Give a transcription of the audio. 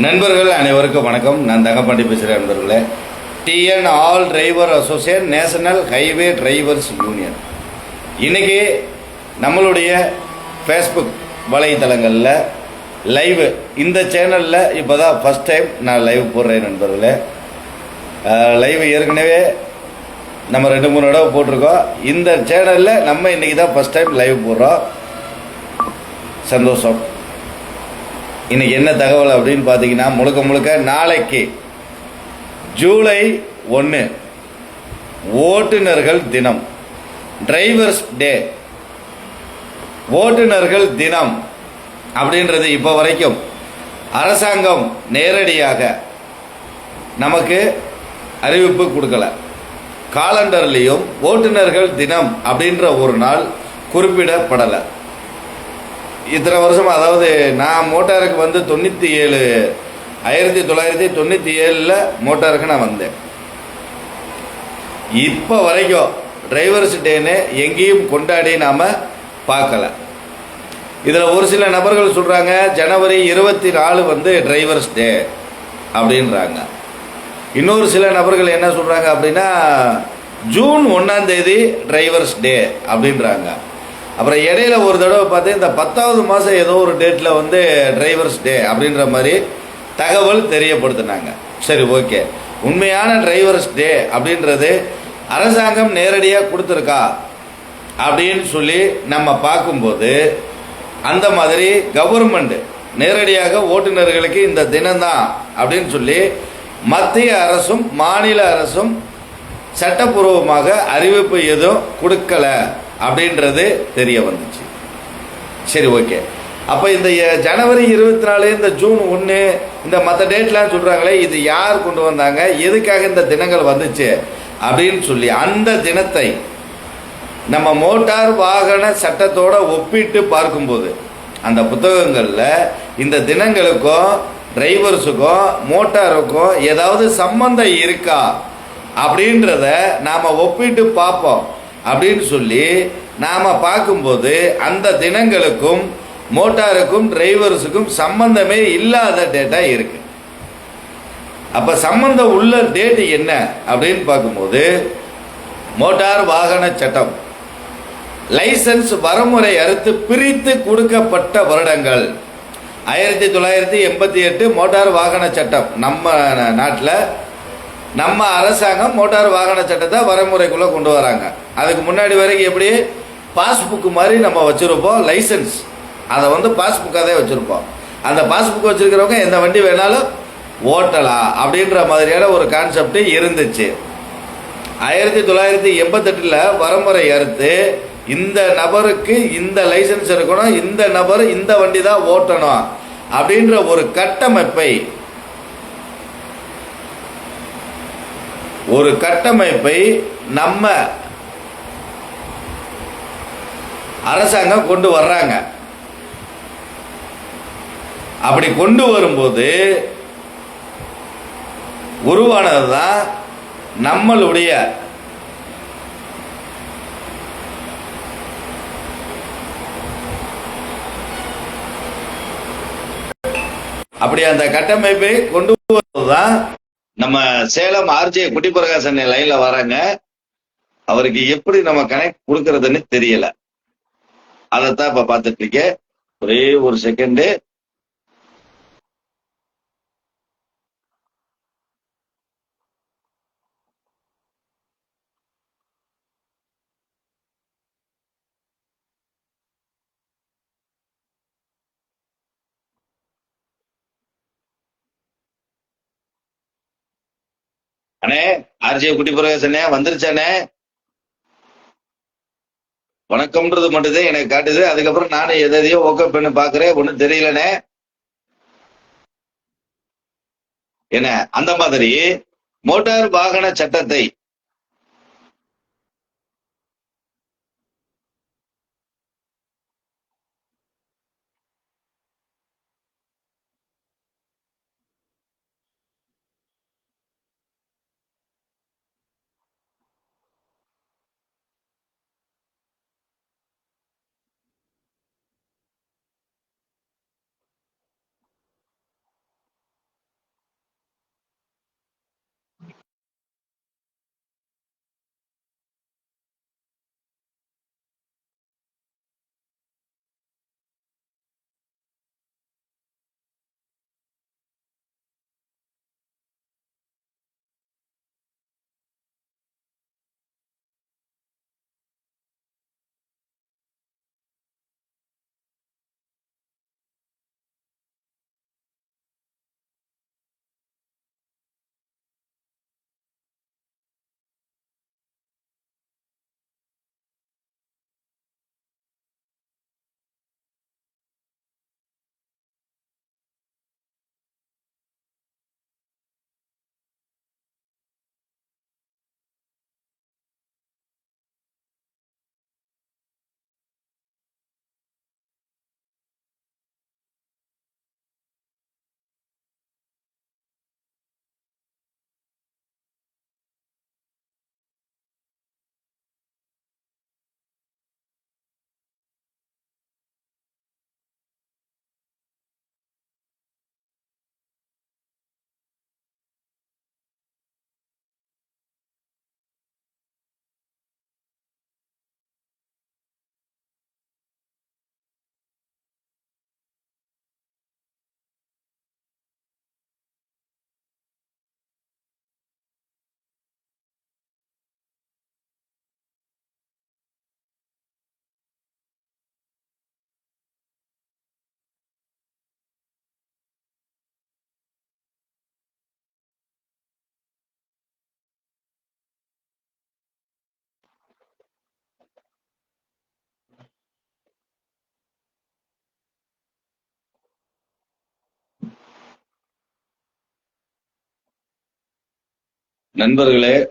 நண்பர்கள் அனைவருக்கும் வணக்கம். நான் தங்கப்பாண்டி பேசுகிறேன். நண்பர்களே, TN all driver associate national highway drivers union இன்னைக்கு நம்மளுடைய ஃபேஸ்புக் வலைத்தளங்களில் லைவ், இந்த சேனலில் இப்போ தான் ஃபஸ்ட் டைம் நான் லைவ் போடுறேன். நண்பர்களே, லைவ் ஏற்கனவே நம்ம 2-3 தடவை போட்டிருக்கோம். இந்த சேனலில் நம்ம இன்றைக்கி தான் ஃபஸ்ட் டைம் லைவ் போடுறோம். சந்தோஷம். இன்னைக்கு என்ன தகவல் அப்படின்னு பார்த்தீங்கன்னா, முழுக்க நாளைக்கு ஜூலை 1 ஓட்டுநர்கள் தினம், டிரைவர்ஸ் டே. ஓட்டுநர்கள் தினம் அப்படின்றது இப்போ வரைக்கும் அரசாங்கம் நேரடியாக நமக்கு அறிவிப்பு கொடுக்கல. காலண்டர்லேயும் ஓட்டுநர்கள் தினம் அப்படின்ற ஒரு நாள் குறிப்பிடப்படலை. இத்தனை வருஷம், அதாவது நான் மோட்டாருக்கு வந்து 1997 மோட்டாருக்கு நான் வந்தேன். இப்போ வரைக்கும் டிரைவர்ஸ் டேன்னு எங்கேயும் கொண்டாடி நாம் பார்க்கல. இதில் ஒரு சில நபர்கள் சொல்கிறாங்க ஜனவரி 24 வந்து டிரைவர்ஸ் டே அப்படின்றாங்க. இன்னொரு சில நபர்கள் என்ன சொல்கிறாங்க அப்படின்னா ஜூன் 1 டிரைவர்ஸ் டே அப்படின்றாங்க. அப்புறம் இடையில ஒரு தடவை பார்த்து இந்த 10வது மாதம் ஏதோ ஒரு டேட்டில் வந்து டிரைவர்ஸ் டே அப்படின்ற மாதிரி தகவல் தெரியப்படுத்தினாங்க. சரி, ஓகே. உண்மையான டிரைவர்ஸ் டே அப்படின்றது அரசாங்கம் நேரடியாக கொடுத்துருக்கா அப்படின்னு சொல்லி நம்ம பார்க்கும்போது, அந்த மாதிரி கவர்மெண்ட் நேரடியாக ஓட்டுநர்களுக்கு இந்த தினம்தான் அப்படின்னு சொல்லி மத்திய அரசும் மாநில அரசும் சட்டப்பூர்வமாக அறிவிப்பு எதுவும் கொடுக்கல அப்படின்றது தெரிய வந்துச்சு. சரி, ஓகே. அப்போ இந்த ஜனவரி 24, இந்த ஜூன் 1, இந்த மற்ற டேட்லாம் சொல்கிறாங்களே, இது யார் கொண்டு வந்தாங்க, எதுக்காக இந்த தினங்கள் வந்துச்சு அப்படின்னு சொல்லி அந்த தினத்தை நம்ம மோட்டார் வாகன சட்டத்தோட ஒப்பிட்டு பார்க்கும்போது அந்த புத்தகங்களில் இந்த தினங்களுக்கும் டிரைவர்ஸுக்கும் மோட்டாருக்கும் ஏதாவது சம்பந்தம் இருக்கா அப்படின்றத நாம் ஒப்பிட்டு பார்ப்போம் அப்படின்னு சொல்லி நாம் பார்க்கும்போது அந்த தினங்களுக்கும் மோட்டாருக்கும் டிரைவர்ஸுக்கும் சம்பந்தமே இல்லாத டேட்டா இருக்கு. அப்போ சம்பந்தம் உள்ள டேட்டு என்ன அப்படின்னு பார்க்கும்போது, மோட்டார் வாகன சட்டம் லைசன்ஸ் வரமுறை அறுத்து பிரித்து கொடுக்கப்பட்ட வருடங்கள் 1988 மோட்டார் வாகன சட்டம். நம்ம நாட்டில் நம்ம அரசாங்கம் மோட்டார் வாகன சட்டத்தை வரைமுறைக்குள்ளே கொண்டு வராங்க. அதுக்கு முன்னாடி வரைக்கும் எப்படி பாஸ்புக்கு மாதிரி நம்ம வச்சுருப்போம் லைசன்ஸ், அதை வந்து பாஸ்புக்காக தான் வச்சுருப்போம். அந்த பாஸ்புக் வச்சுருக்கிறவங்க எந்த வண்டி வேணாலும் ஓட்டலாம் அப்படின்ற மாதிரியான ஒரு கான்செப்ட் இருந்துச்சு. 1988 வரமுறை அறுத்து இந்த நபருக்கு இந்த லைசன்ஸ் இருக்கணும், இந்த நபர் இந்த வண்டி தான் ஓட்டணும் அப்படின்ற ஒரு கட்டமைப்பை நம்ம அரசாங்கம் கொண்டு வர்றாங்க. அப்படி கொண்டு வரும்போது உருவானதுதான் நம்மளுடைய அப்படி அந்த கட்டமைப்பை கொண்டு வருவதுதான் நம்ம சேலம் ஆர்ஜே குட்டிப்பிரகாசன் லைன்ல வராங்க. அவருக்கு எப்படி நம்ம கனெக்ட் கொடுக்கறதுன்னு தெரியல. அதைத்தான் இப்ப பார்த்துட்டு இருக்கேன். ஒரே ஒரு செகண்டு. அண்ணே, ஆர்ஜே குட்டிப்பிரகாசனே வந்துருச்சானே? வணக்கம்ன்றது மட்டும்தான் எனக்கு காட்டுது. அதுக்கப்புறம் நானும் எதையோ ஓகே பண்ணி பாக்குறேன், ஒன்னும் தெரியலனே. என்ன அந்த மாதிரி மோட்டார் வாகன சட்டத்தை நண்பர்களே,